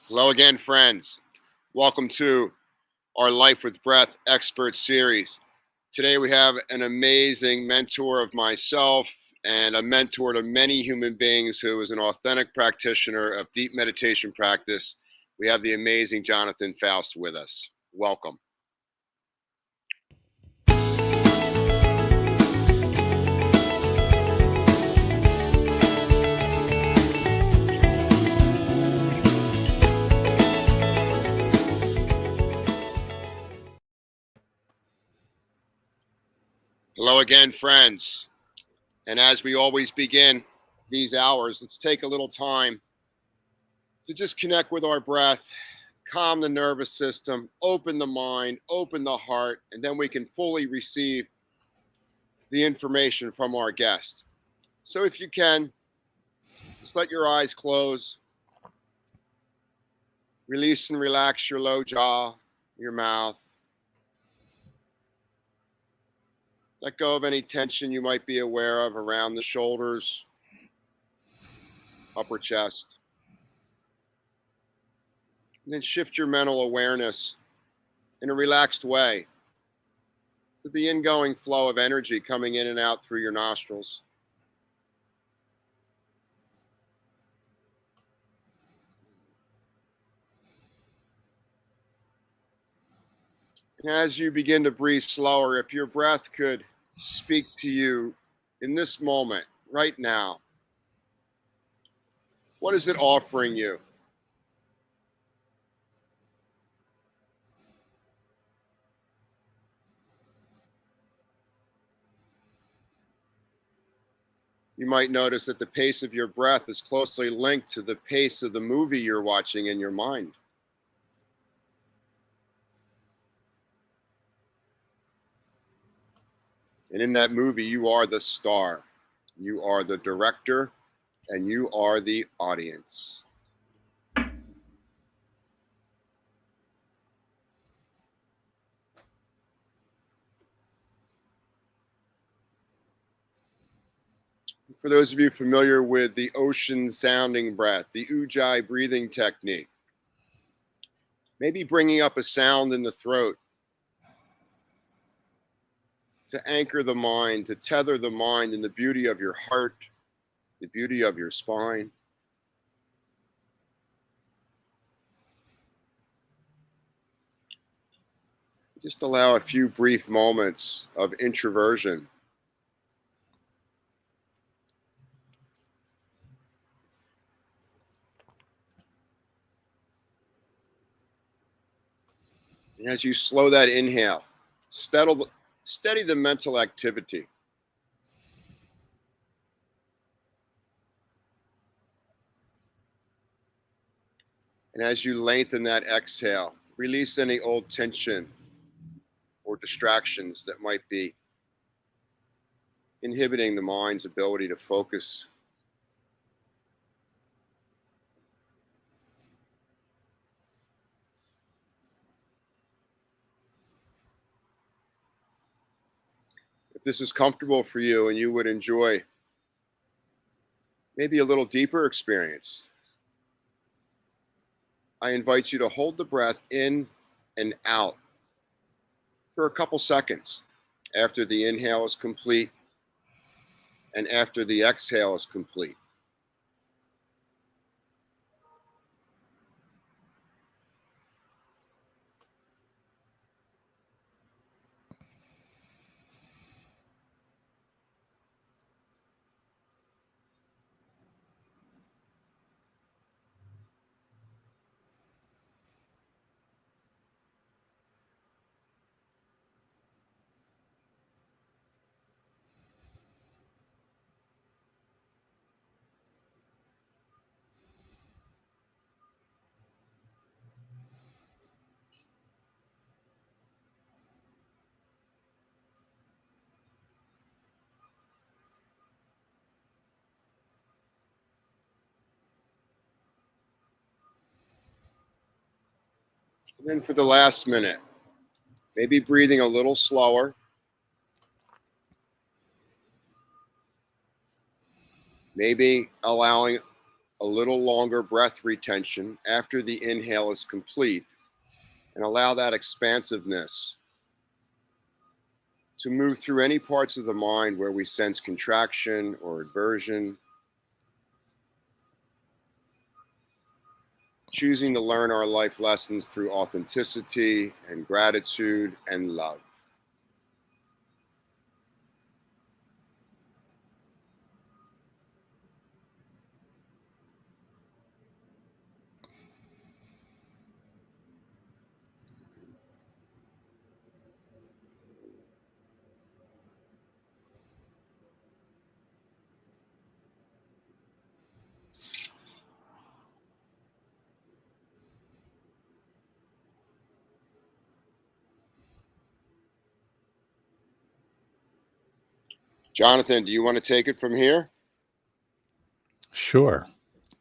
Hello again, friends. Welcome to our Life with Breath Expert Series. Today we have an amazing mentor of myself and a mentor to many human beings who is an authentic practitioner of deep meditation practice. We have the amazing Jonathan Foust with us. Welcome. Hello again, friends. And as we always begin these hours, let's take a little time to just connect with our breath, calm the nervous system, open the mind, open the heart, and then we can fully receive the information from our guest. So if you can, just let your eyes close, release and relax your low jaw, your mouth. Let go of any tension you might be aware of around the shoulders, upper chest. And then shift your mental awareness in a relaxed way to the ingoing flow of energy coming in and out through your nostrils. And as you begin to breathe slower, if your breath could speak to you in this moment, right now, what is it offering you? You might notice that the pace of your breath is closely linked to the pace of the movie you're watching in your mind. And in that movie, you are the star, you are the director, and you are the audience. For those of you familiar with the ocean sounding breath, the ujjayi breathing technique, maybe bringing up a sound in the throat to anchor the mind, to tether the mind in the beauty of your heart, the beauty of your spine. Just allow a few brief moments of introversion. And as you slow that inhale, steady the mental activity. And as you lengthen that exhale, release any old tension or distractions that might be inhibiting the mind's ability to focus. If this is comfortable for you and you would enjoy maybe a little deeper experience, I invite you to hold the breath in and out for a couple seconds after the inhale is complete and after the exhale is complete. And then for the last minute, maybe breathing a little slower, maybe allowing a little longer breath retention after the inhale is complete, and allow that expansiveness to move through any parts of the mind where we sense contraction or aversion, choosing to learn our life lessons through authenticity and gratitude and love. Jonathan, do you want to take it from here? Sure.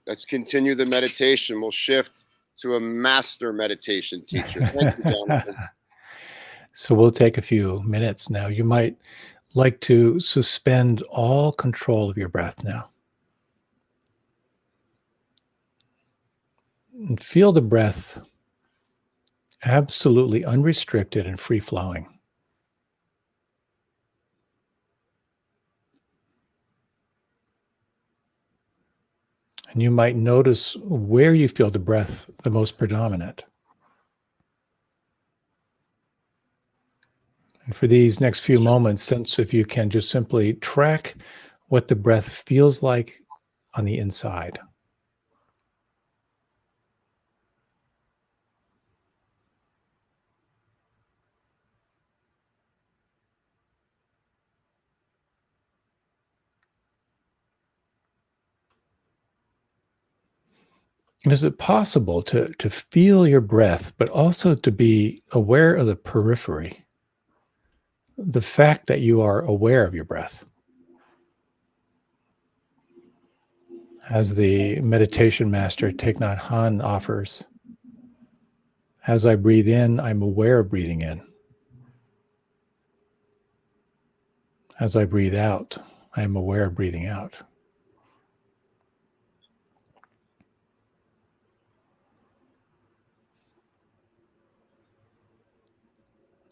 Let's continue the meditation. We'll shift to a master meditation teacher. Thank you, Jonathan. So we'll take a few minutes now. You might like to suspend all control of your breath now. And feel the breath absolutely unrestricted and free-flowing. And you might notice where you feel the breath the most predominant. And for these next few moments, since if you can just simply track what the breath feels like on the inside. And is it possible to feel your breath, but also to be aware of the periphery? The fact that you are aware of your breath. As the meditation master Thich Nhat Hanh offers, as I breathe in, I'm aware of breathing in. As I breathe out, I am aware of breathing out.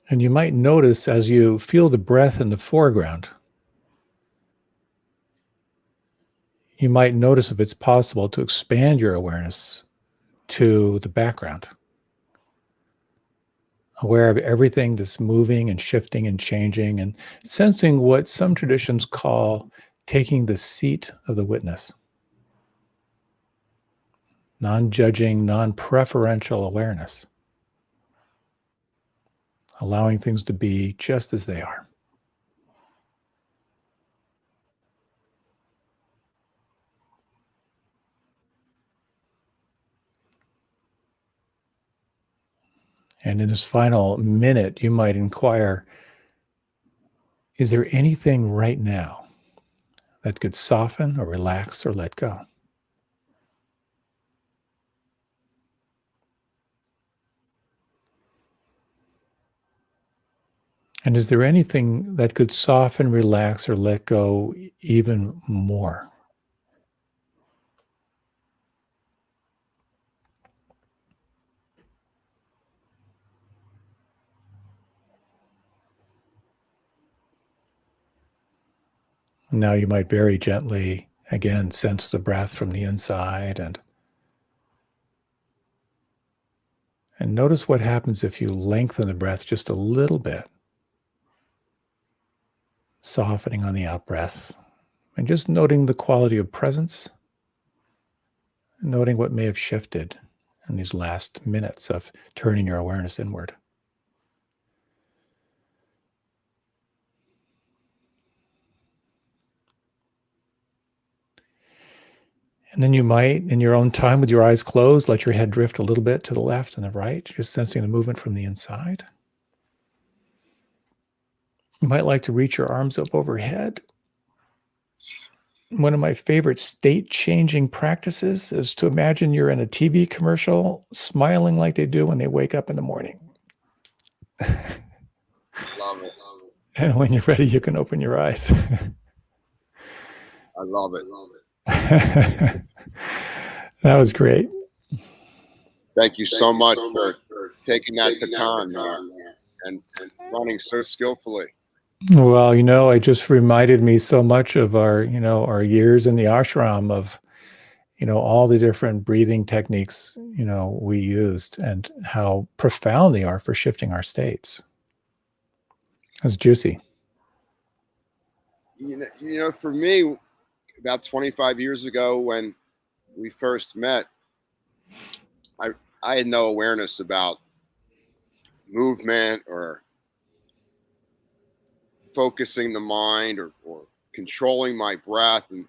And you might notice as you feel the breath in the foreground, you might notice if it's possible to expand your awareness to the background. Aware of everything that's moving and shifting and changing and sensing what some traditions call taking the seat of the witness. Non-judging, non-preferential awareness. Allowing things to be just as they are. And in this final minute, you might inquire, is there anything right now that could soften or relax or let go? And is there anything that could soften, relax, or let go even more? Now you might very gently, again, sense the breath from the inside and notice what happens if you lengthen the breath just a little bit. Softening on the out-breath and just noting the quality of presence, noting what may have shifted in these last minutes of turning your awareness inward. And then you might, in your own time with your eyes closed, let your head drift a little bit to the left and the right, just sensing the movement from the inside. You might like to reach your arms up overhead. One of my favorite state-changing practices is to imagine you're in a TV commercial, smiling like they do when they wake up in the morning. Love it. And when you're ready, you can open your eyes. I love it. That was great. Thank you so much for taking that baton there and running so skillfully. Well, it just reminded me so much of our years in the ashram of, all the different breathing techniques, we used and how profound they are for shifting our states. That's juicy. For me, about 25 years ago when we first met, I had no awareness about movement or focusing the mind or controlling my breath. And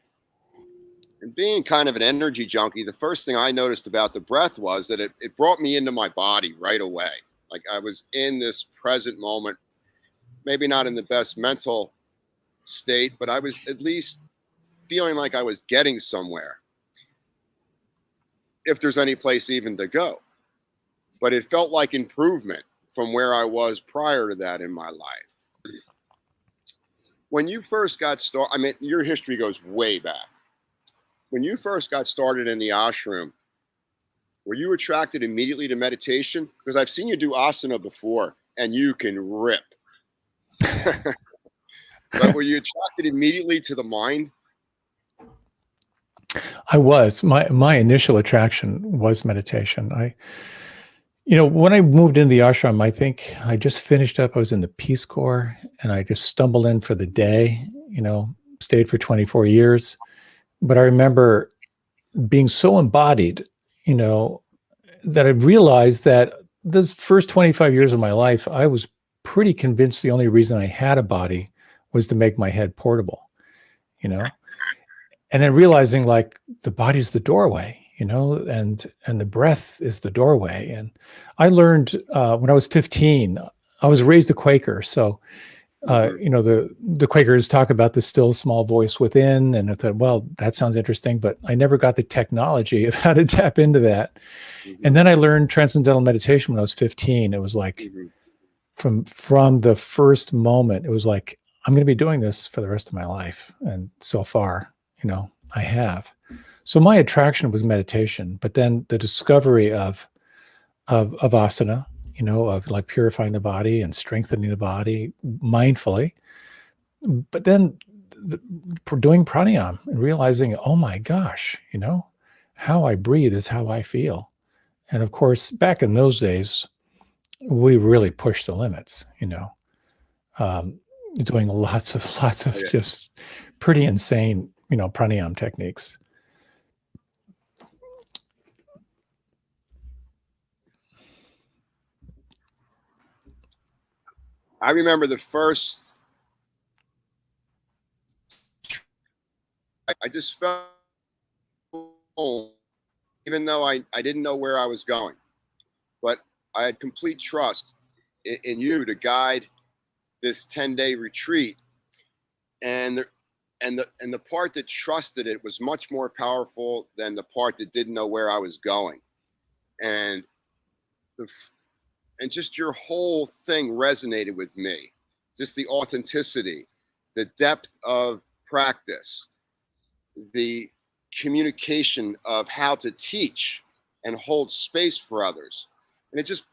being kind of an energy junkie, the first thing I noticed about the breath was that it brought me into my body right away. Like I was in this present moment, maybe not in the best mental state, but I was at least feeling like I was getting somewhere, if there's any place even to go. But it felt like improvement from where I was prior to that in my life. When you first got started, I mean, your history goes way back. When you first got started in the ashram, were you attracted immediately to meditation? Because I've seen you do asana before and you can rip. But were you attracted immediately to the mind? I was. My initial attraction was meditation. When I moved into the ashram, I think I just finished up. I was in the Peace Corps and I just stumbled in for the day, stayed for 24 years. But I remember being so embodied, that I realized that the first 25 years of my life, I was pretty convinced the only reason I had a body was to make my head portable, and then realizing like the body's the doorway, and the breath is the doorway. And I learned when I was 15, I was raised a Quaker. So, the Quakers talk about the still small voice within. And I thought, well, that sounds interesting, but I never got the technology of how to tap into that. And then I learned transcendental meditation when I was 15. It was like from the first moment, it was like, I'm going to be doing this for the rest of my life. And so far, I have. So my attraction was meditation, but then the discovery of asana, of like purifying the body and strengthening the body mindfully. But then doing pranayama and realizing, oh my gosh, how I breathe is how I feel. And of course, back in those days, we really pushed the limits, doing lots of just pretty insane, pranayama techniques. I remember the first, I just felt home, even though I didn't know where I was going. But I had complete trust in you to guide this 10-day retreat. And the part that trusted it was much more powerful than the part that didn't know where I was going. And just your whole thing resonated with me. Just the authenticity, the depth of practice, the communication of how to teach and hold space for others. And it just,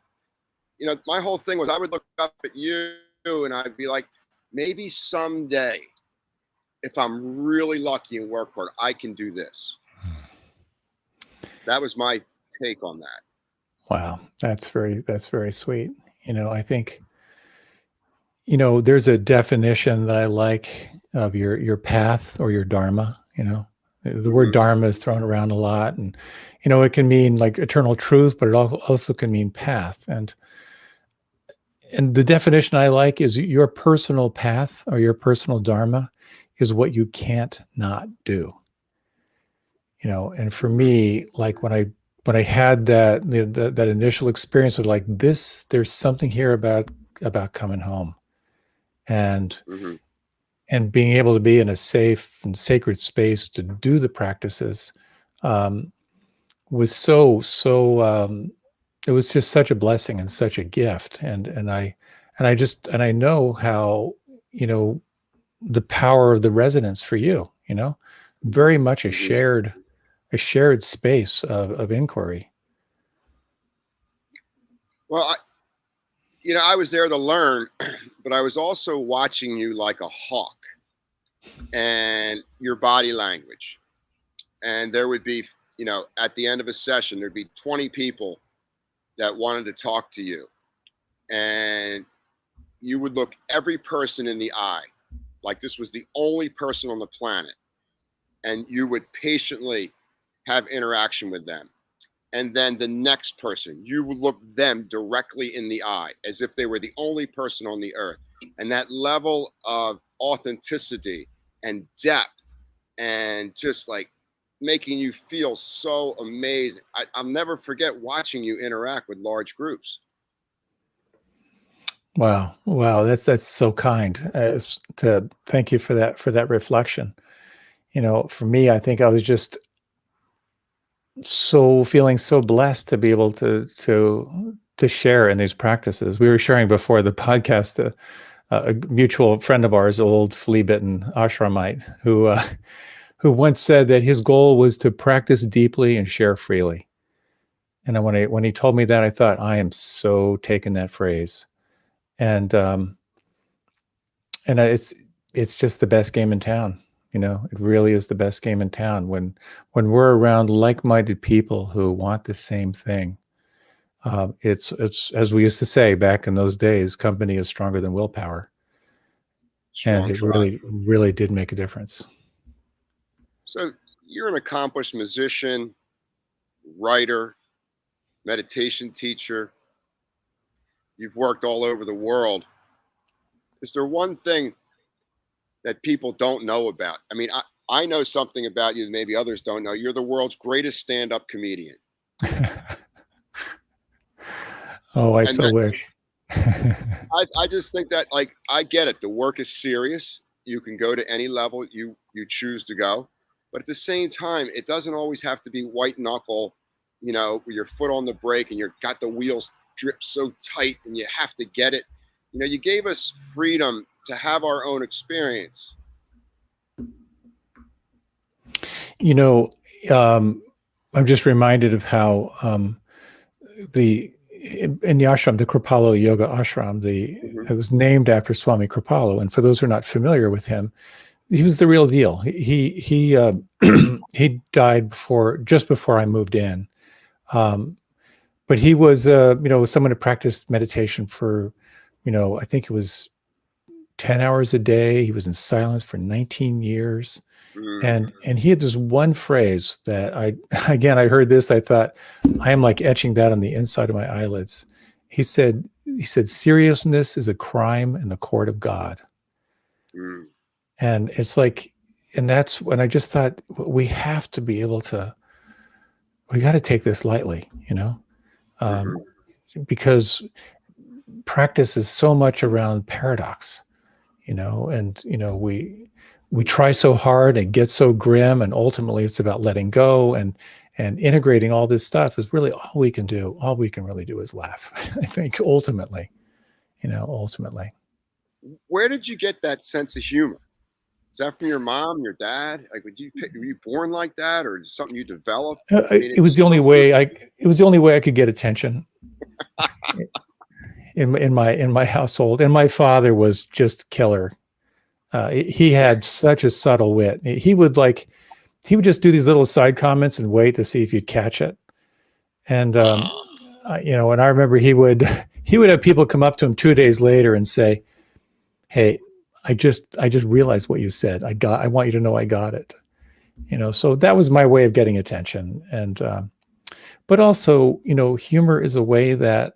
my whole thing was I would look up at you and I'd be like, maybe someday, if I'm really lucky and work hard, I can do this. That was my take on that. Wow, that's very sweet. I think, there's a definition that I like of your path or your dharma. The word dharma is thrown around a lot, and it can mean like eternal truth, but it also can mean path. And the definition I like is your personal path or your personal dharma is what you can't not do. And for me, like when I had that initial experience of like this, there's something here about coming home, and being able to be in a safe and sacred space to do the practices was so it was just such a blessing and such a gift. And I know how, the power of the resonance for you, very much a shared shared space of inquiry. Well, I was there to learn, but I was also watching you like a hawk and your body language. And there would be, at the end of a session, there'd be 20 people that wanted to talk to you. And you would look every person in the eye like this was the only person on the planet. And you would patiently have interaction with them. And then the next person, you would look them directly in the eye as if they were the only person on the earth. And that level of authenticity and depth and just like making you feel so amazing. I'll never forget watching you interact with large groups. Wow. That's so kind. To thank you for that reflection. For me, I think I was just feeling so blessed to be able to share in these practices. We were sharing before the podcast a mutual friend of ours, old flea-bitten ashramite, who once said that his goal was to practice deeply and share freely. And when he told me that, I thought, I am so taking that phrase, and it's just the best game in town. It really is the best game in town when we're around like-minded people who want the same thing. It's as we used to say back in those days, company is stronger than willpower. And it really did make a difference. So you're an accomplished musician, writer, meditation teacher. You've worked all over the world. Is there one thing that people don't know about? I mean, I know something about you that maybe others don't know. You're the world's greatest stand-up comedian. Oh, I so wish. I just think that, like, I get it. The work is serious. You can go to any level you choose to go. But at the same time, it doesn't always have to be white knuckle, with your foot on the brake and you've got the wheels drip so tight and you have to get it. You gave us freedom to have our own experience. I'm just reminded of how in the ashram, the Kripalu Yoga Ashram, it was named after Swami Kripalu. And for those who are not familiar with him, he was the real deal. He he died just before I moved in. But he was someone who practiced meditation for, I think it was 10 hours a day. He was in silence for 19 years. And he had this one phrase that I heard this, I thought, I am like etching that on the inside of my eyelids. He said, seriousness is a crime in the court of God. And it's like, and that's when I just thought, we have to be able to, we got to take this lightly, because practice is so much around paradox, and, we try so hard and get so grim, and ultimately it's about letting go and integrating all this stuff is really all we can do. All we can really do is laugh. I think ultimately. Where did you get that sense of humor? Is that from your mom, your dad? Like, were you born like that, or something you developed? It was the only way I could get attention in my household. And my father was just killer. He had such a subtle wit. He would just do these little side comments and wait to see if you'd catch it. And and I remember he would have people come up to him 2 days later and say, "Hey, I just realized what you said. I want you to know I got it." So that was my way of getting attention. And but also, humor is a way that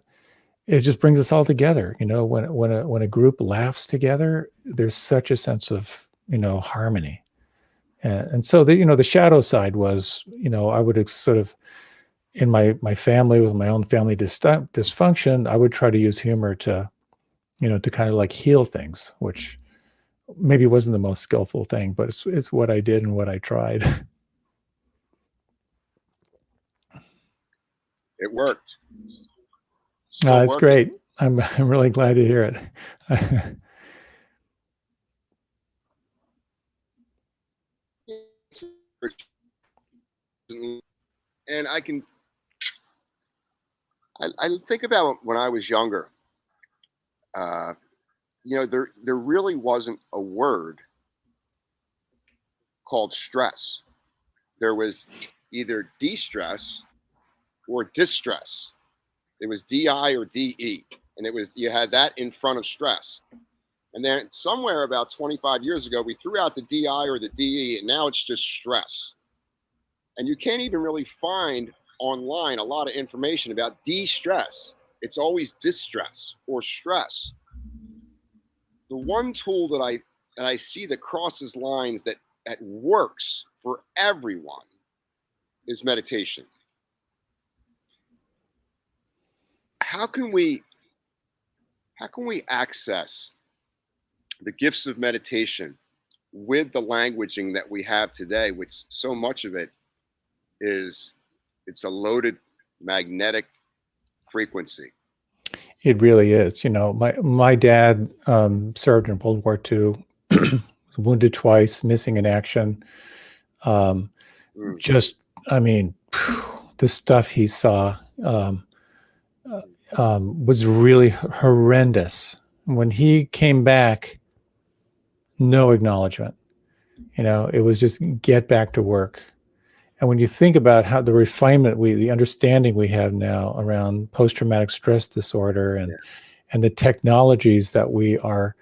it just brings us all together. When a group laughs together, there's such a sense of, harmony. And so the shadow side was, I would sort of, in my family, with my own family dysfunction, I would try to use humor to, to kind of like heal things, which maybe wasn't the most skillful thing, but it's what I did and what I tried. It worked. It's great. I'm really glad to hear it. And I think about when I was younger. There really wasn't a word called stress. There was either de-stress or distress. It was DI or DE, and you had that in front of stress. And then somewhere about 25 years ago, we threw out the DI or the DE, and now it's just stress. And you can't even really find online a lot of information about de-stress. It's always distress or stress. The one tool that I see that crosses lines that works for everyone is meditation. How can we access the gifts of meditation with the languaging that we have today, which so much of it it's a loaded magnetic frequency? It really is. My dad served in World War II, wounded twice, missing in action. Just, I mean, the stuff he saw was really horrendous. When he came back, no acknowledgement. It was just get back to work. And when you think about how the refinement, the understanding we have now around post-traumatic stress disorder and the technologies that we're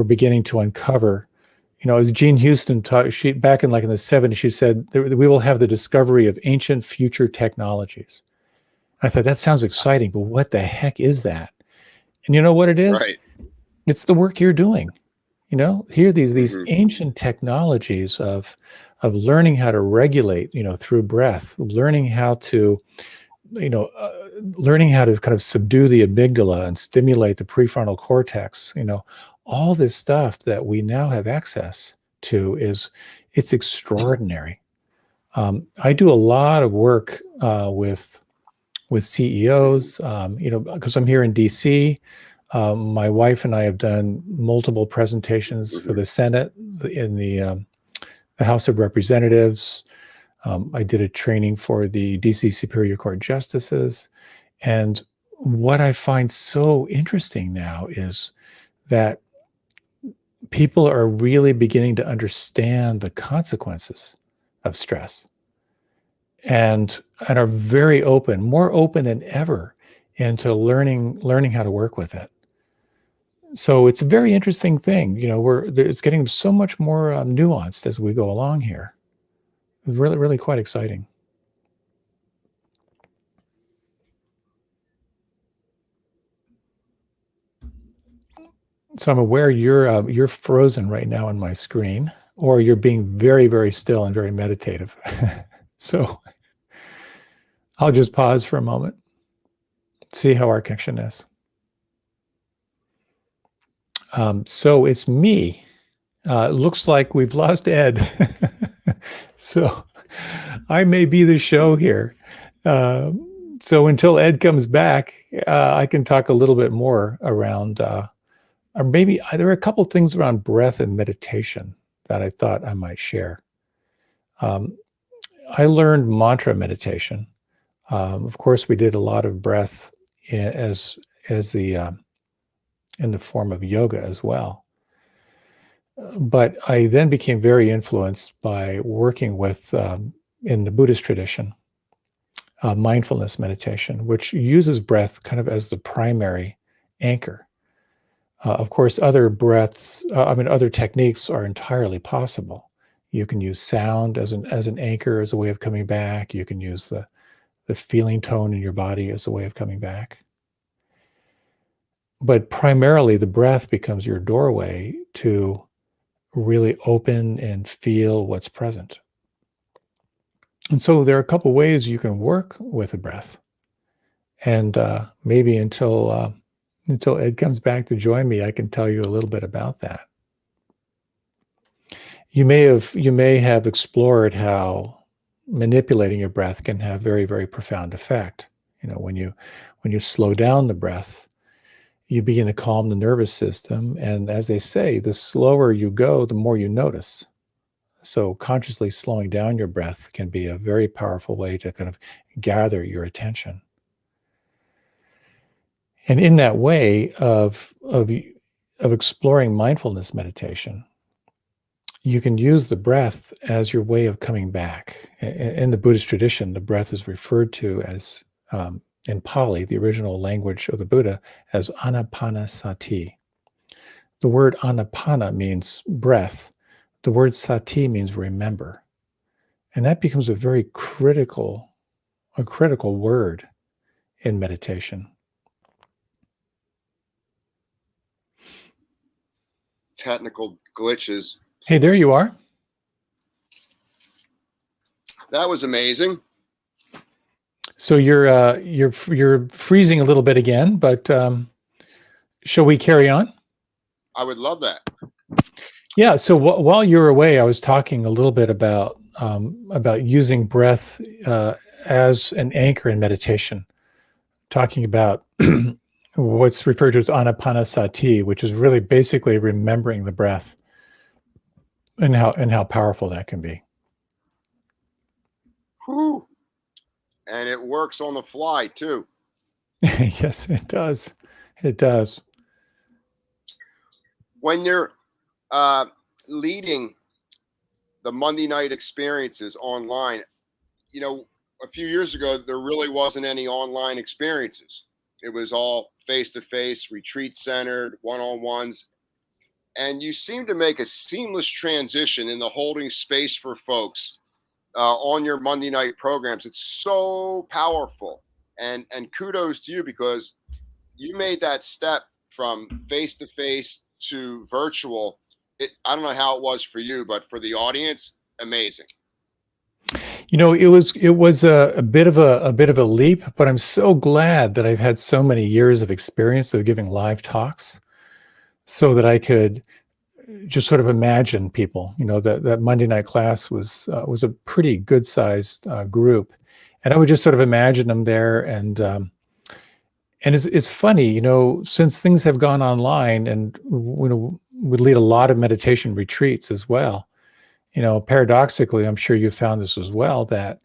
beginning to uncover, as Jean Houston taught, back in the 70s, she said we will have the discovery of ancient future technologies. I thought that sounds exciting, but what the heck is that? And you know what it is? Right. It's the work you're doing. Here these ancient technologies of learning how to regulate, through breath, learning how to kind of subdue the amygdala and stimulate the prefrontal cortex. All this stuff that we now have access to it's extraordinary. I do a lot of work with CEOs, because I'm here in DC. My wife and I have done multiple presentations for the Senate in the House of Representatives. I did a training for the DC Superior Court justices. And what I find so interesting now is that people are really beginning to understand the consequences of stress and are very open, more open than ever, into learning how to work with it. So it's a very interesting thing. It's getting so much more nuanced as we go along here. It's really, really quite exciting. So I'm aware you're frozen right now on my screen, or you're being very, very still and very meditative. So I'll just pause for a moment, see how our connection is. So it's me. It looks like we've lost Ed. So I may be the show here. So until Ed comes back, I can talk a little bit more around, or maybe there are a couple of things around breath and meditation that I thought I might share. I learned mantra meditation. Of course, we did a lot of breath in the form of yoga as well. But I then became very influenced by working with, in the Buddhist tradition, mindfulness meditation, which uses breath kind of as the primary anchor. Of course, other other techniques are entirely possible. You can use sound as an anchor, as a way of coming back. You can use the feeling tone in your body as a way of coming back. But primarily, the breath becomes your doorway to really open and feel what's present. And so there are a couple ways you can work with the breath. And maybe until Ed comes back to join me, I can tell you a little bit about that. You may have explored how manipulating your breath can have very, very profound effect. When you slow down the breath, you begin to calm the nervous system. And as they say, the slower you go, the more you notice. So consciously slowing down your breath can be a very powerful way to kind of gather your attention. And in that way of exploring mindfulness meditation, you can use the breath as your way of coming back. In the Buddhist tradition, the breath is referred to as, in Pali, the original language of the Buddha, as Anapanasati. The word anapana means breath. The word sati means remember. And that becomes a critical word in meditation. Technical glitches. Hey, there you are. That was amazing. So you're freezing a little bit again, but shall we carry on? I would love that. Yeah. So while you were away, I was talking a little bit about using breath as an anchor in meditation, talking about what's referred to as anapanasati, which is really basically remembering the breath and how powerful that can be. Whew. And it works on the fly too. Yes, it does. It does. When you're leading the Monday night experiences online, you know, a few years ago, there really wasn't any online experiences. It was all face-to-face, retreat centered, one-on-ones. And you seem to make a seamless transition in the holding space for folks on your Monday night programs. It's so powerful. And kudos to you, because you made that step from face-to-face to virtual. I don't know how it was for you, but for the audience, amazing. You know, it was a bit of a leap, but I'm so glad that I've had so many years of experience of giving live talks, so that I could just sort of imagine people. You know, that Monday night class was a pretty good sized group, and I would just sort of imagine them there. And it's funny, you know, since things have gone online, and you know, we lead a lot of meditation retreats as well. You know, paradoxically, I'm sure you found this as well, that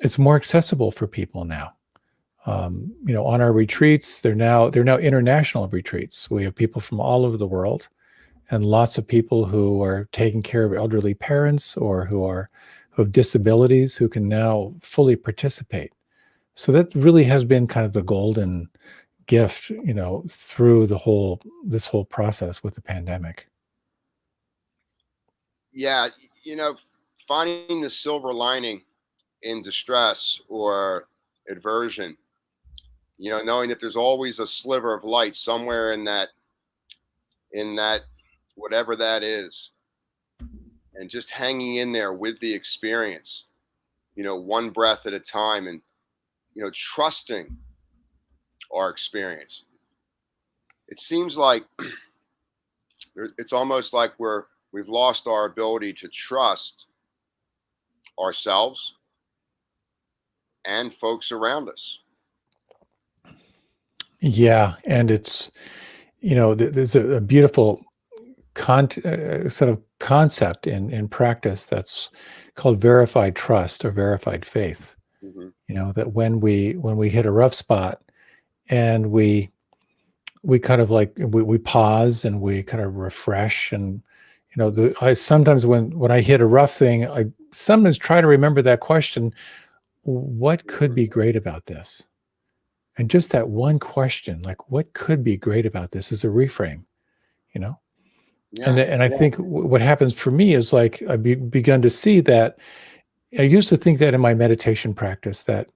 it's more accessible for people now. You know, on our retreats, they're now international retreats. We have people from all over the world, and lots of people who are taking care of elderly parents, or who have disabilities, who can now fully participate. So that really has been kind of the golden gift, you know, through this whole process with the pandemic. Yeah, you know, finding the silver lining in distress or aversion, you know, knowing that there's always a sliver of light somewhere in that whatever that is, and just hanging in there with the experience, you know, one breath at a time, and you know, trusting our experience. It seems like it's almost like we've lost our ability to trust ourselves and folks around us. Yeah, and it's, you know, there's a beautiful sort of concept in practice that's called verified trust or verified faith. Mm-hmm. You know, that when we hit a rough spot, and we kind of like we pause, and we kind of refresh. And you know, I sometimes when I hit a rough thing, I sometimes try to remember that question: what could be great about this? And just that one question, like, what could be great about this, is a reframe, you know? Yeah. And I think what happens for me is, like, I've begun to see that I used to think that in my meditation practice, that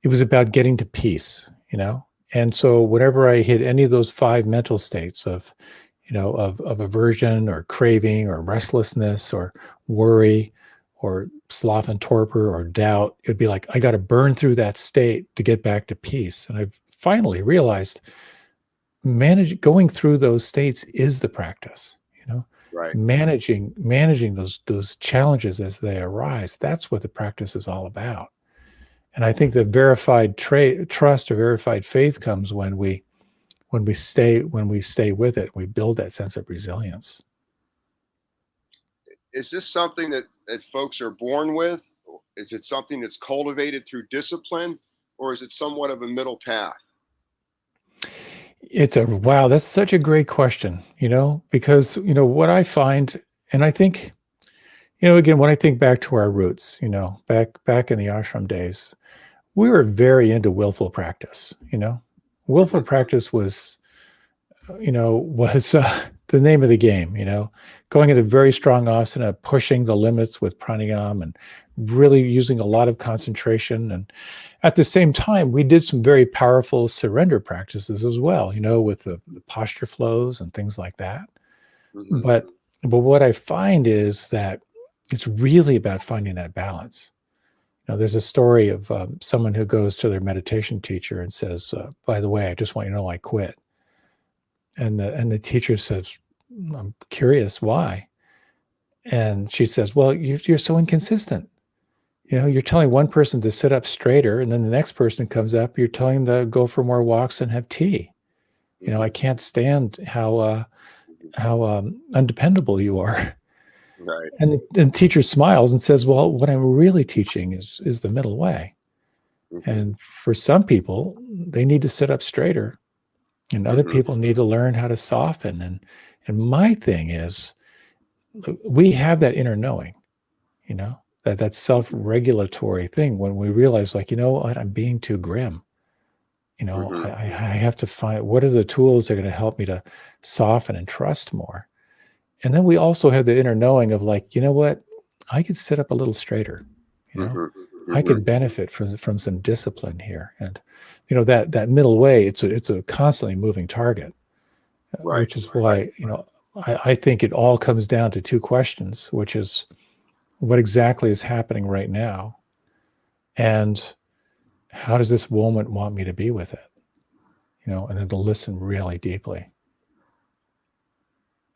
it was about getting to peace, you know? And so whenever I hit any of those 5 mental states of, you know, of aversion or craving or restlessness or worry or sloth and torpor or doubt, it'd be like, I got to burn through that state to get back to peace. And I've finally realized going through those states is the practice, you know? Right. Managing those challenges as they arise. That's what the practice is all about. And I think the verified trust or verified faith comes when we stay with it. We build that sense of resilience. is this something that folks are born with? Is it something that's cultivated through discipline, or is it somewhat of a middle path? Wow, that's such a great question, because, what I find, and I think, again, when I think back to our roots, back in the ashram days, we were very into willful practice, willful Hmm. practice was the name of the game, going into very strong asana, pushing the limits with pranayama and really using a lot of concentration. And at the same time, we did some very powerful surrender practices as well, with the posture flows and things like that. Hmm. But what I find is that it's really about finding that balance. There's a story of someone who goes to their meditation teacher and says, by the way, I just want you to know I quit. And the teacher says, I'm curious why. And she says, well, you're so inconsistent. You're telling one person to sit up straighter, and then the next person comes up, you're telling them to go for more walks and have tea. I Hmm. can't stand how undependable you are. Right. And teacher smiles and says, well, what I'm really teaching is the middle way. Hmm. And for some people, they need to sit up straighter, and other Hmm. people need to learn how to soften. And my thing is, we have that inner knowing, that self-regulatory thing when we realize, like, what, I'm being too grim. Hmm. I have to find what are the tools that are going to help me to soften and trust more. And then we also have the inner knowing of, like, what, I could sit up a little straighter, you know, Hmm. I Hmm. could benefit from some discipline here. And, that middle way, it's a constantly moving target, Right. which is why, I think it all comes down to two questions, which is what exactly is happening right now, and how does this moment want me to be with it, and then to listen really deeply.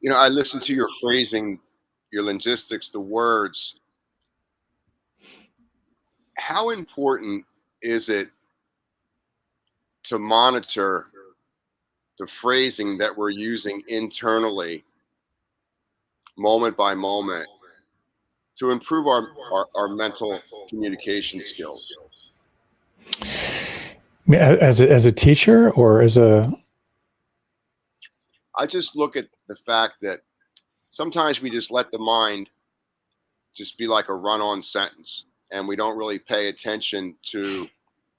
I listened to your phrasing, your linguistics, the words. How important is it to monitor the phrasing that we're using internally, moment by moment, to improve our mental communication skills? As a teacher, or as a I just look at the fact that sometimes we just let the mind just be like a run on sentence, and we don't really pay attention to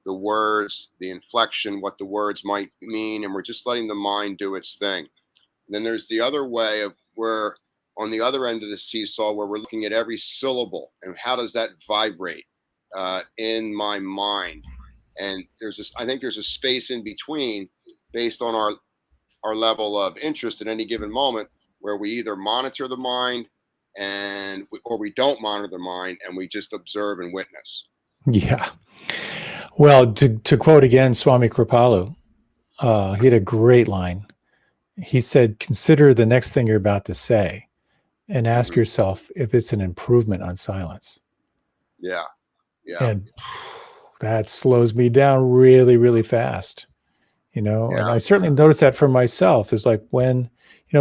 the words, the inflection, what the words might mean, and we're just letting the mind do its thing. And then there's the other way of where on the other end of the seesaw where we're looking at every syllable and how does that vibrate in my mind. And I think there's a space in between based on our level of interest at any given moment where we either monitor the mind or we don't monitor the mind and we just observe and witness. Yeah. Well, to quote again Swami Kripalu, he had a great line. He said, consider the next thing you're about to say and ask Hmm. yourself if it's an improvement on silence. Yeah. Yeah. And that slows me down really, really fast, and Yeah. I certainly noticed that for myself, is like when,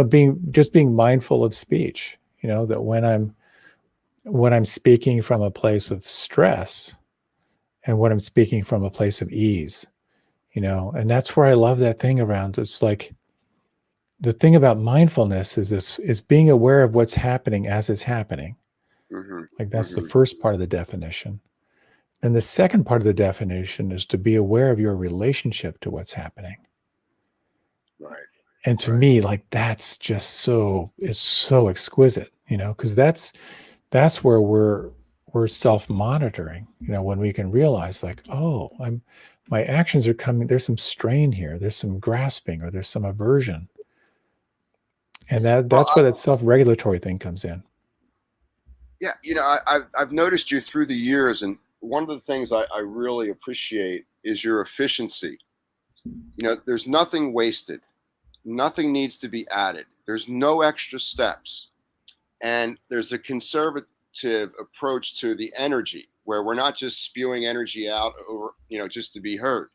being mindful of speech, that when I'm speaking from a place of stress and when I'm speaking from a place of ease, and that's where I love that thing around. It's like the thing about mindfulness is being aware of what's happening as it's happening. Hmm. Like, that's the Hmm. first part of the definition. And the second part of the definition is to be aware of your relationship to what's happening. Right. And to me, like, that's just it's so exquisite, because that's where we're self-monitoring, when we can realize, like, oh, my actions are coming, there's some strain here, there's some grasping, or there's some aversion. And Well, that's where that self-regulatory thing comes in. yeah, I've noticed you through the years, and one of the things I really appreciate is your efficiency. There's nothing wasted, nothing needs to be added. There's no extra steps, and there's a conservative approach to the energy where we're not just spewing energy out over, just to be heard.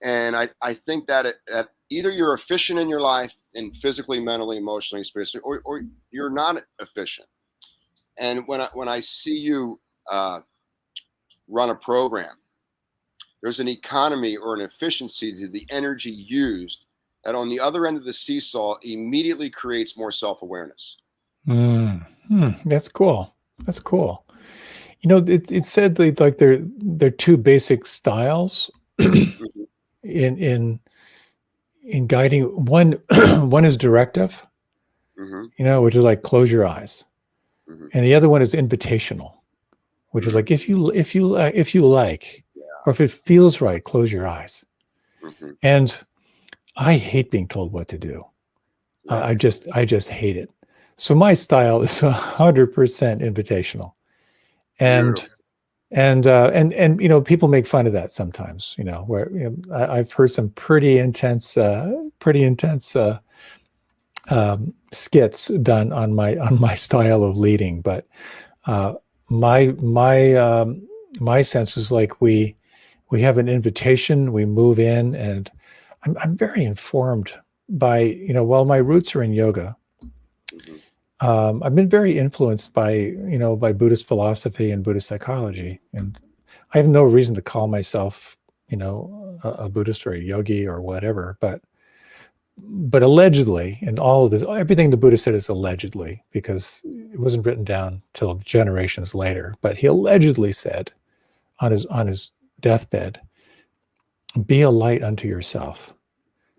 And I think that either you're efficient in your life, and physically, mentally, emotionally, spiritually, or you're not efficient. And when I see you run a program, there's an economy or an efficiency to the energy used that on the other end of the seesaw immediately creates more self-awareness. That's cool. That's cool. You know, it said that, like, they're two basic styles Mhm. in guiding. One one is directive, Mhm. you know, which is like close your eyes, Mhm. and the other one is invitational, which is Mhm. like if you like, or if it feels right, close your eyes. Mhm. And I hate being told what to do. Right. I just hate it. So my style is 100% invitational, and Beautiful. and you know, people make fun of that sometimes. You know, where, you know, I've heard some pretty intense skits done on my style of leading, but uh, my my my sense is like we have an invitation, we move in, and I'm very informed by, you know, while my roots are in yoga, Mhm. I've been very influenced by, you know, by Buddhist philosophy and Buddhist psychology, and I have no reason to call myself, you know, a Buddhist or a yogi or whatever, but allegedly, and all of this, everything the Buddha said is allegedly, because it wasn't written down till generations later. But he allegedly said on his deathbed, "Be a light unto yourself.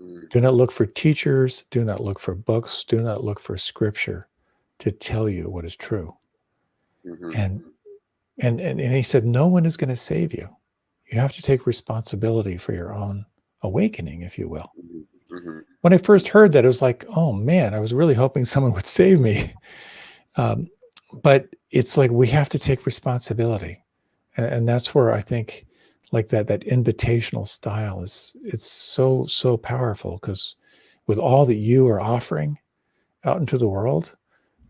Mhm. Do not look for teachers. Do not look for books. Do not look for scripture to tell you what is true." Mhm. And and he said, no one is going to save you. You have to take responsibility for your own awakening, if you will. Mhm. Mhm. When I first heard that, it was like, oh man, I was really hoping someone would save me. Um, but it's like we have to take responsibility, and that's where I think, like, that invitational style is, it's so powerful, because with all that you are offering out into the world,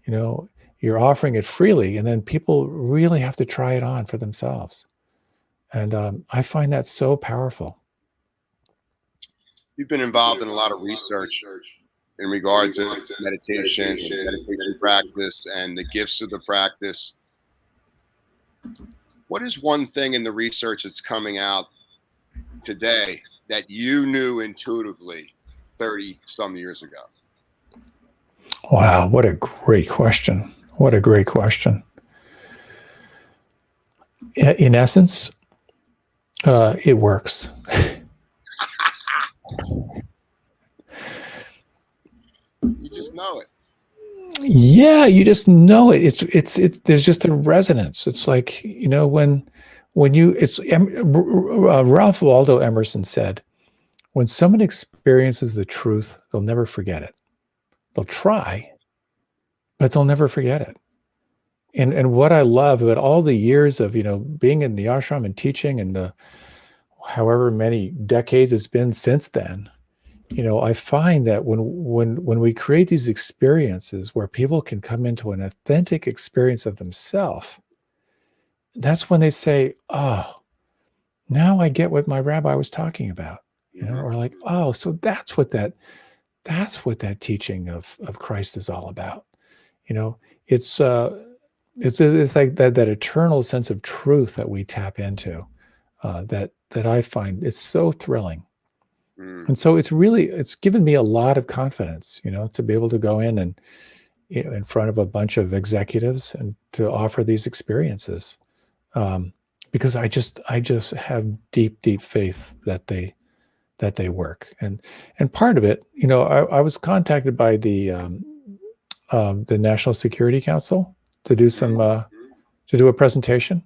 you know, you're offering it freely, and then people really have to try it on for themselves. And I find that so powerful. You've been involved in a lot of research in regard to meditation and meditation practice and the gifts of the practice. What is one thing in the research that's coming out today that you knew intuitively 30 some years ago? Wow, what a great question. What a great question. In essence, it works. You just know it. Yeah, you just know it. There's just a resonance. It's like, you know, when you it's Ralph Waldo Emerson said, when someone experiences the truth, they'll never forget it. They'll try, but they'll never forget it. And what I love about all the years of, you know, being in the ashram and teaching, and the however many decades it's been since then, you know, I find that when we create these experiences where people can come into an authentic experience of themselves, that's when they say, oh, now I get what my rabbi was talking about, you know, Mhm. or like, oh, so that's what that teaching of Christ is all about. You know, it's it's like that eternal sense of truth that we tap into, that I find it's so thrilling. Mm. And so it's given me a lot of confidence, you know, to be able to go in and, you know, in front of a bunch of executives and to offer these experiences, um, because I just have deep faith that they work. And part of it, you know, I was contacted by the National Security Council to do some Mhm. to do a presentation,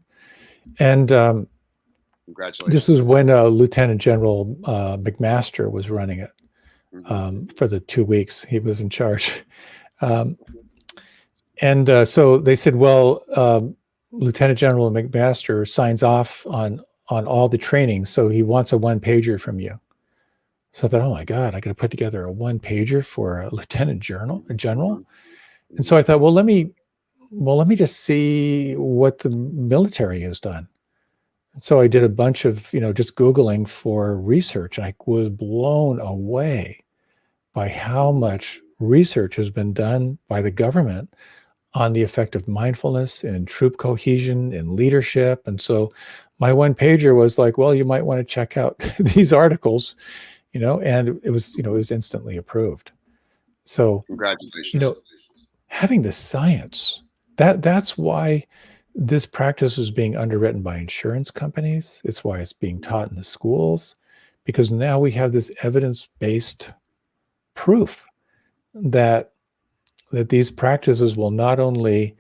and this was Congratulations. when Lieutenant General McMaster was running it, Mhm. for the 2 weeks he was in charge. Um, and so they said, well, Lieutenant General McMaster signs off on all the training, so he wants a one pager from you. So I thought, oh my God, I got to put together a one pager for a a general. Mhm. And so Mhm. I thought, well, let me just see what the military has done. And so I did a bunch of, you know, just Googling for research. And I was blown away by how much research has been done by the government on the effect of mindfulness and troop cohesion and leadership. And so my one pager was like, well, you might want to check out these articles, and it was, it was instantly approved. So, Congratulations. having the science, that's why this practice is being underwritten by insurance companies. It's why it's being taught in the schools, because now we have this evidence-based proof that these practices will not only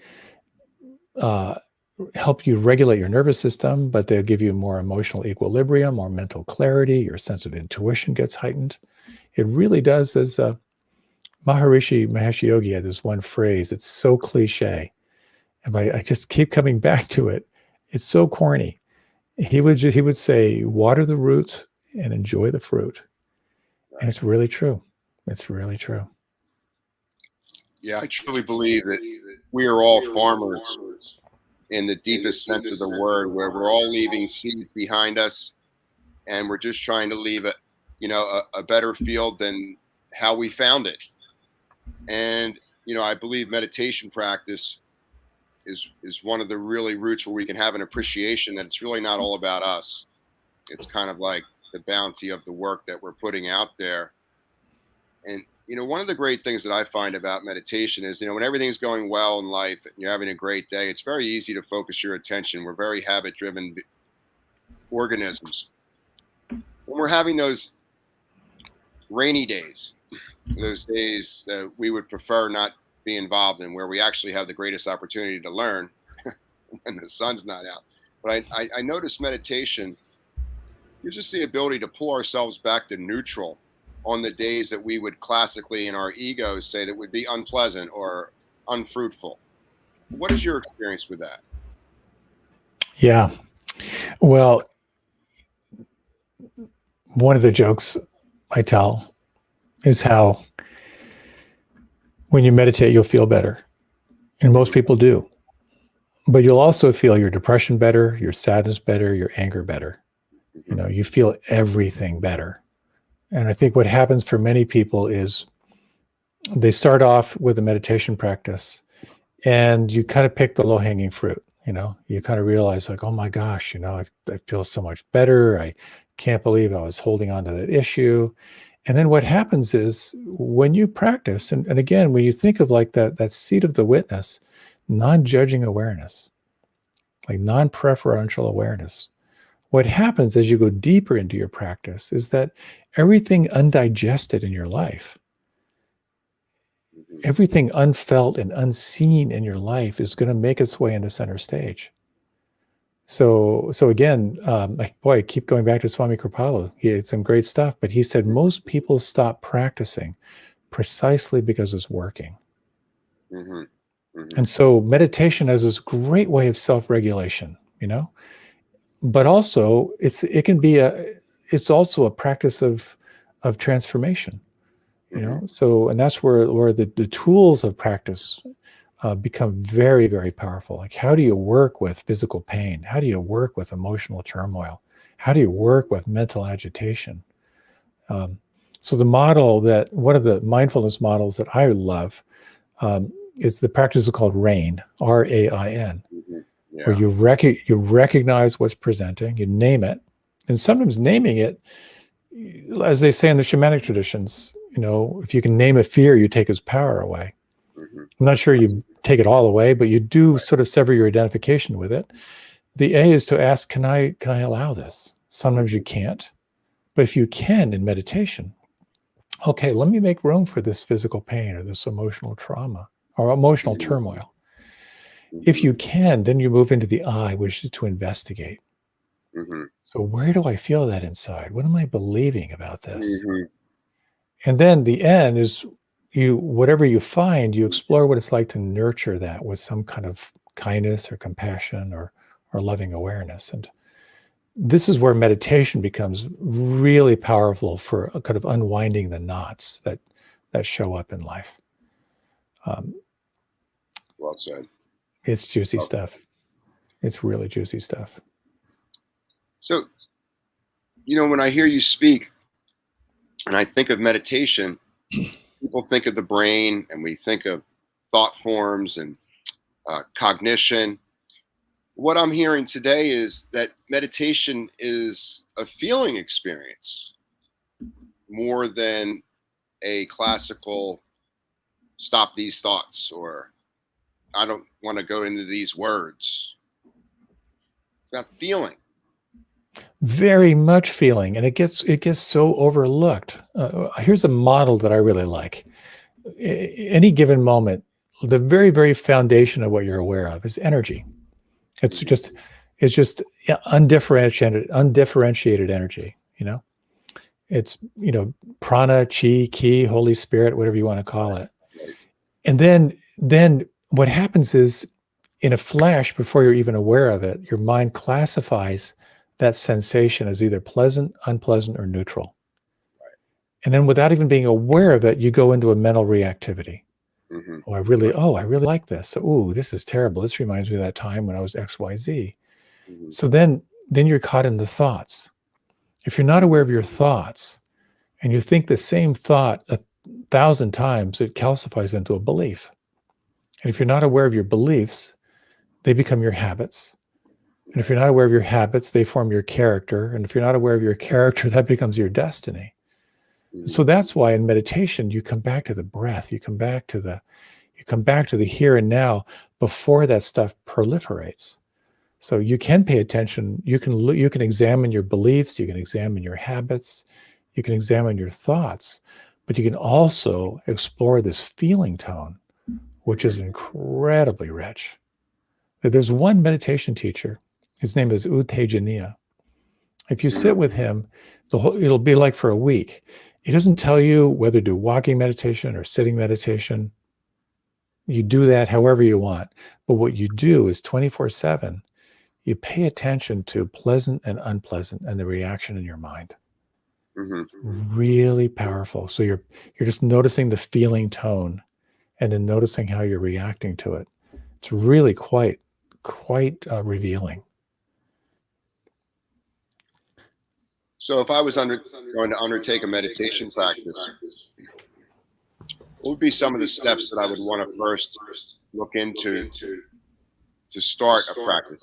help you regulate your nervous system, but they'll give you more emotional equilibrium, more mental clarity. Your sense of intuition gets heightened. It really does. As Maharishi Mahesh Yogi had this one phrase, it's so cliche, and I just keep coming back to it. It's so corny. He would say, water the roots and enjoy the fruit. Right. And it's really true. It's really true. Yeah, I truly believe that we are all farmers in the deepest sense of the word, where we're all leaving seeds behind us, and we're just trying to leave a better field than how we found it. And I believe meditation practice is one of the really roots where we can have an appreciation that it's really not all about us. It's kind of like the bounty of the work that we're putting out there. And one of the great things that I find about meditation is, when everything's going well in life and you're having a great day, it's very easy to focus your attention. We're very habit-driven organisms. When we're having those rainy days, those days that we would prefer not be involved in, where we actually have the greatest opportunity to learn when the sun's not out. But I notice meditation gives us the ability to pull ourselves back to neutral on the days that we would classically in our egos say that would be unpleasant or unfruitful. What is your experience with that? Yeah. Well, one of the jokes I tell is how when you meditate, you'll feel better. And most people do. But you'll also feel your depression better, your sadness better, your anger better. You feel everything better. And I think what happens for many people is they start off with a meditation practice and you kind of pick the low-hanging fruit. You kind of realize like, oh my gosh, I feel so much better. I can't believe I was holding on to that issue. And then what happens is when you practice, and again, when you think of like that seat of the witness, non-judging awareness, like non-preferential awareness, what happens as you go deeper into your practice is that everything undigested in your life, everything unfelt and unseen in your life is going to make its way into center stage. So again, I keep going back to Swami Kripalu. He had some great stuff, but he said most people stop practicing precisely because it's working. Mm-hmm. Mm-hmm. And so meditation has this great way of self-regulation, but also it's also a practice of transformation, So, and that's where the tools of practice become very, very powerful. Like, how do you work with physical pain? How do you work with emotional turmoil? How do you work with mental agitation? So the model one of the mindfulness models that I love is the practice called RAIN, RAIN, where you recognize what's presenting, you name it, and sometimes naming it, as they say in the shamanic traditions, if you can name a fear, you take its power away. I'm not sure you take it all away, but you do sort of sever your identification with it. The A is to ask, can I allow this? Sometimes you can't, but if you can in meditation, okay, let me make room for this physical pain or this emotional trauma or emotional turmoil. If you can, then you move into the I, which is to investigate. Mm-hmm. So where do I feel that inside? What am I believing about this? Mm-hmm. And then the N is whatever you find, you explore what it's like to nurture that with some kind of kindness or compassion or loving awareness. And this is where meditation becomes really powerful for kind of unwinding the knots that show up in life. Well said. It's juicy stuff. It's really juicy stuff. So, when I hear you speak and I think of meditation, people think of the brain and we think of thought forms and cognition. What I'm hearing today is that meditation is a feeling experience more than a classical stop these thoughts, or I don't want to go into these words. It's about feeling. Very much feeling, and it gets so overlooked. Here's a model that I really like. Any given moment, the very, very foundation of what you're aware of is energy. It's just undifferentiated energy. It's prana, chi, ki, Holy Spirit, whatever you want to call it. And then what happens is, in a flash, before you're even aware of it, your mind classifies that sensation as either pleasant, unpleasant, or neutral. And then without even being aware of it, you go into a mental reactivity. Mm-hmm. I really like this. So, this is terrible. This reminds me of that time when I was XYZ. Mm-hmm. So then you're caught in the thoughts. If you're not aware of your thoughts and you think the same thought 1,000 times, it calcifies into a belief. And if you're not aware of your beliefs, they become your habits. And if you're not aware of your habits, they form your character. And if you're not aware of your character, that becomes your destiny. Mm-hmm. So that's why in meditation, you come back to the breath. You come back to the here and now before that stuff proliferates. So you can pay attention. You can examine your beliefs. You can examine your habits. You can examine your thoughts. But you can also explore this feeling tone, which is incredibly rich. There's one meditation teacher. His name is U Tejaniya. If you sit with him, it'll be like for a week. He doesn't tell you whether to do walking meditation or sitting meditation. You do that however you want. But what you do is 24/7, you pay attention to pleasant and unpleasant and the reaction in your mind. Mm-hmm. Really powerful. So you're just noticing the feeling tone and then noticing how you're reacting to it. It's really quite revealing. So if I was going to undertake a meditation practice, what would be some of the steps that I would want to first look into to start a practice?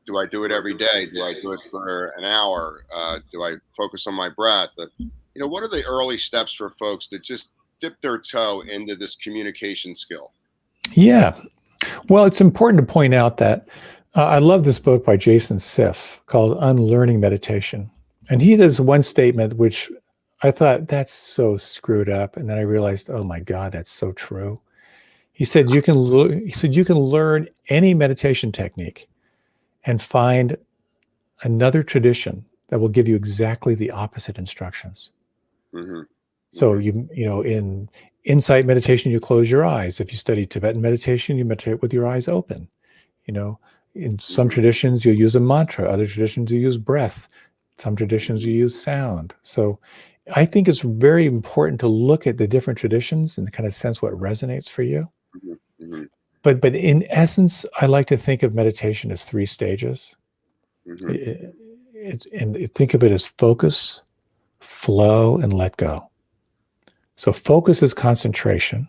Do I do it every day? Do I do it for an hour? Do I focus on my breath? What are the early steps for folks that just dip their toe into this communication skill? Yeah. Well, it's important to point out that I love this book by Jason Siff called Unlearning Meditation. And he does one statement, which I thought, that's so screwed up. And then I realized, oh my God, that's so true. He said, you can learn any meditation technique and find another tradition that will give you exactly the opposite instructions. Mm-hmm. So in insight meditation, you close your eyes. If you study Tibetan meditation, you meditate with your eyes open. In some traditions, you'll use a mantra. Other traditions, you use breath. Some traditions, you use sound. So I think it's very important to look at the different traditions and kind of sense what resonates for you. Mm-hmm. But in essence, I like to think of meditation as 3 stages. Mm-hmm. Think of it as focus, flow, and let go. So focus is concentration,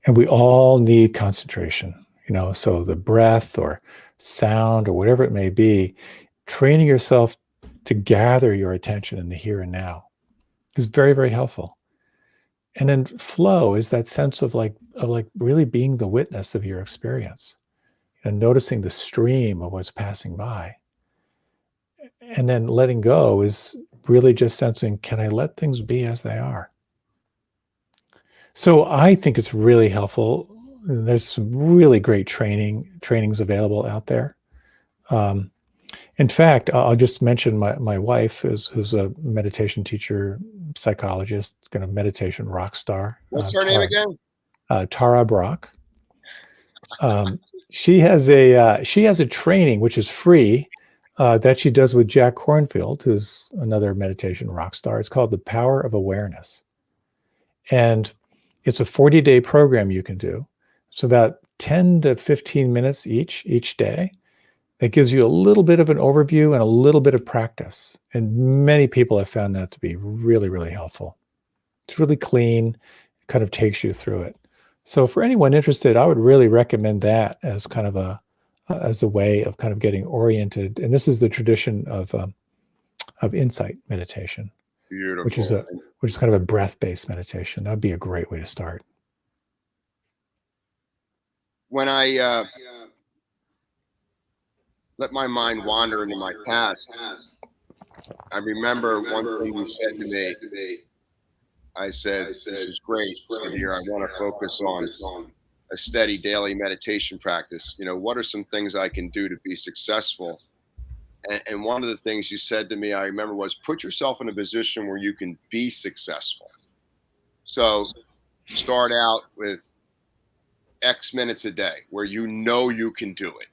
and we all need concentration. So the breath or sound or whatever it may be, training yourself to gather your attention in the here and now is very, very helpful. And then flow is that sense of like really being the witness of your experience and noticing the stream of what's passing by. And then letting go is really just sensing, can I let things be as they are? So I think it's really helpful. There's some really great trainings available out there. In fact, I'll just mention my wife, who's a meditation teacher, psychologist, kind of meditation rock star. What's her name again? Tara Brock. She has a training which is free that she does with Jack Kornfield, who's another meditation rock star. It's called The Power of Awareness, and it's a 40-day program you can do. It's about 10 to 15 minutes each day. That gives you a little bit of an overview and a little bit of practice. And many people have found that to be really, really helpful. It's really clean. It kind of takes you through it. So for anyone interested, I would really recommend that as kind of as a way of kind of getting oriented. And this is the tradition of insight meditation, which is Beautiful. kind of a breath-based meditation. That'd be a great way to start. When I let my mind wander into my past, I remember one thing you said to me. I said, "This is great, so here I want to focus on a steady daily meditation practice. What are some things I can do to be successful?" And one of the things you said to me, I remember, was put yourself in a position where you can be successful. So start out with X minutes a day where you know you can do it.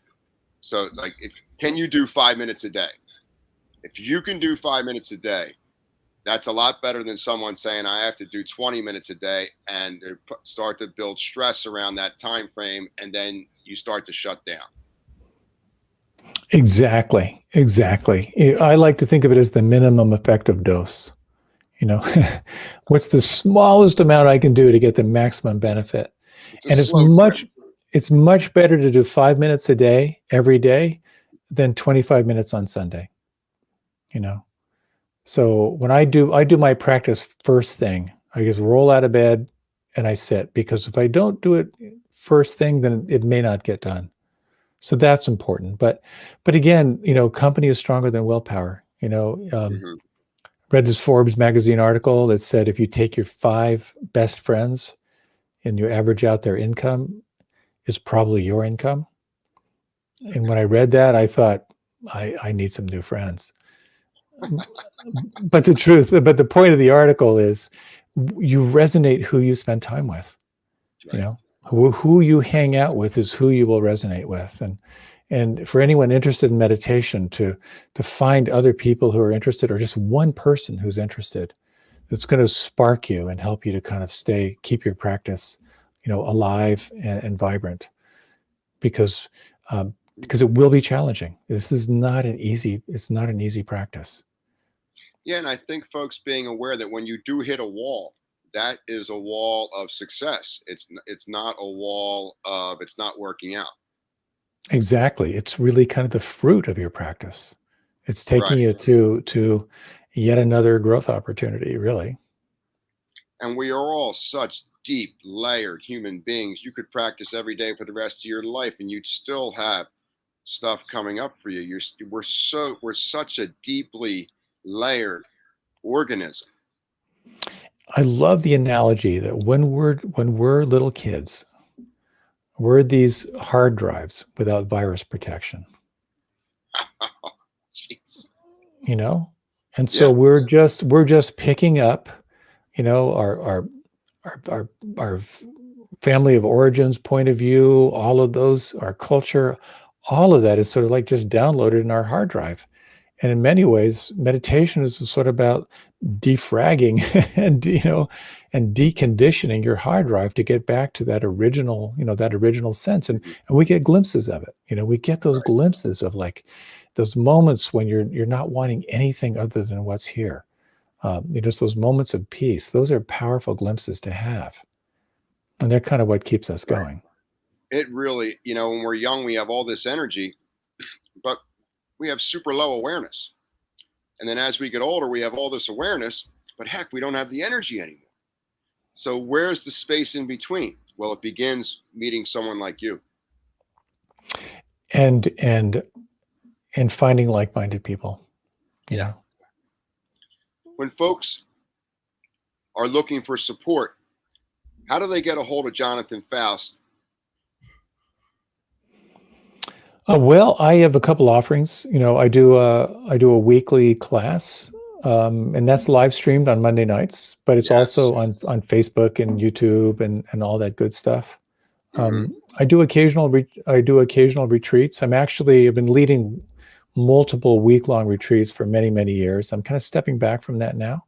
So, like, can you do 5 minutes a day? If you can do 5 minutes a day, that's a lot better than someone saying I have to do 20 minutes a day, and they start to build stress around that time frame, and then you start to shut down. Exactly. I like to think of it as the minimum effective dose. What's the smallest amount I can do to get the maximum benefit? And it's much better to do 5 minutes a day every day than 25 minutes on Sunday. So when I do my practice first thing, I just roll out of bed and I sit, because if I don't do it first thing, then it may not get done. So that's important. But again, company is stronger than willpower. Read this Forbes magazine article that said if you take your 5 best friends and you average out their income, it's probably your income. And when I read that, I thought, I need some new friends. But the point of the article is you resonate who you spend time with. Right. Who you hang out with is who you will resonate with. And for anyone interested in meditation, to find other people who are interested, or just one person who's interested, that's going to spark you and help you to kind of keep your practice, alive and vibrant, because it will be challenging. This is not an easy practice. Yeah, and I think folks being aware that when you do hit a wall, that is a wall of success. It's not a wall of it's not working out. Exactly. It's really kind of the fruit of your practice. It's taking you to yet another growth opportunity, really. And we are all such deep, layered human beings. You could practice every day for the rest of your life, and you'd still have stuff coming up for you. We're such a deeply layered organism. I love the analogy that when we're little kids, we're these hard drives without virus protection. Jeez. And so we're just picking up, our family of origins, point of view, all of those, our culture, all of that is sort of like just downloaded in our hard drive. And in many ways, meditation is sort of about defragging and deconditioning your hard drive to get back to that original sense. And we get glimpses of it. We get those glimpses of, like, those moments when you're not wanting anything other than what's here. Just those moments of peace. Those are powerful glimpses to have. And they're kind of what keeps us going. It really, when we're young, we have all this energy, but we have super low awareness. And then as we get older, we have all this awareness, but heck, we don't have the energy anymore. So where's the space in between? Well, it begins meeting someone like you. And finding like-minded people. Yeah. When folks are looking for support, how do they get a hold of Jonathan Foust? Well, I have a couple offerings. I do a weekly class, and that's live streamed on Monday nights, but it's also on Facebook and YouTube and all that good stuff. I do occasional retreats. I've been leading multiple week-long retreats for many, many years. I'm kind of stepping back from that now.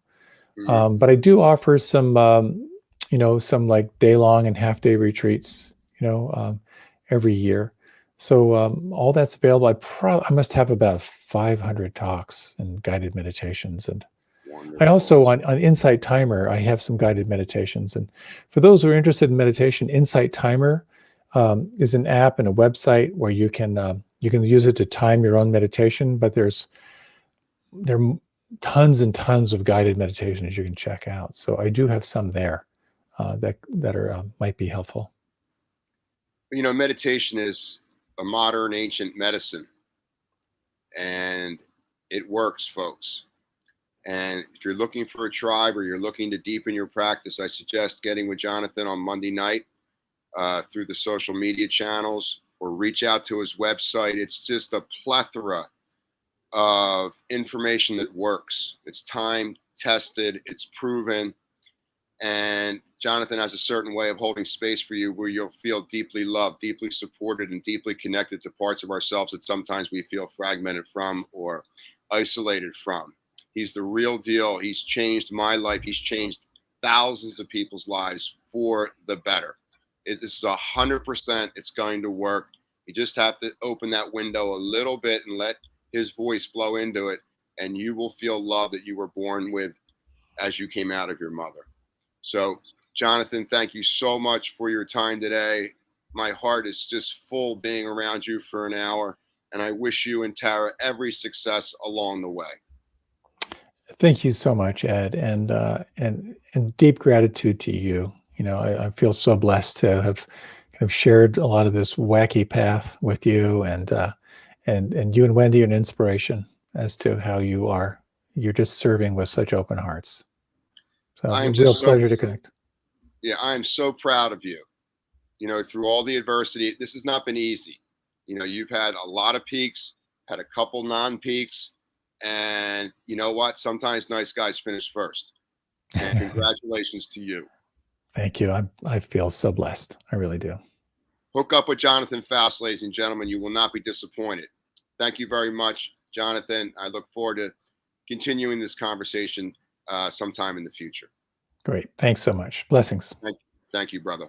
But I do offer some some like day-long and half-day retreats, every year. So all that's available. I must have about 500 talks and guided meditations, and I also on Insight Timer, I have some guided meditations. And for those who are interested in meditation, Insight Timer is an app and a website where you can use it to time your own meditation. But there are tons and tons of guided meditations you can check out. So I do have some there that are might be helpful. Meditation is a modern ancient medicine, and it works, folks. And if you're looking for a tribe or you're looking to deepen your practice, I suggest getting with Jonathan on Monday night through the social media channels, or reach out to his website. It's just a plethora of information that works. It's time tested, it's proven. And Jonathan has a certain way of holding space for you where you'll feel deeply loved, deeply supported, and deeply connected to parts of ourselves that sometimes we feel fragmented from or isolated from. He's the real deal. He's changed my life. He's changed thousands of people's lives for the better. It's 100%. It's going to work. You just have to open that window a little bit and let his voice blow into it, and you will feel love that you were born with as you came out of your mother. So, Jonathan, thank you so much for your time today. My heart is just full being around you for an hour, and I wish you and Tara every success along the way. Thank you so much, Ed, and deep gratitude to you. I feel so blessed to have kind of shared a lot of this wacky path with you, and you and Wendy are an inspiration as to how you're just serving with such open hearts. So I'm a real pleasure to connect. Yeah, I'm so proud of you. Through all the adversity, this has not been easy. You've had a lot of peaks, had a couple non-peaks, and you know what? Sometimes nice guys finish first. And congratulations to you. Thank you. I feel so blessed. I really do. Hook up with Jonathan Foust, ladies and gentlemen. You will not be disappointed. Thank you very much, Jonathan. I look forward to continuing this conversation sometime in the future. Great. Thanks so much. Blessings. Thank you, brother.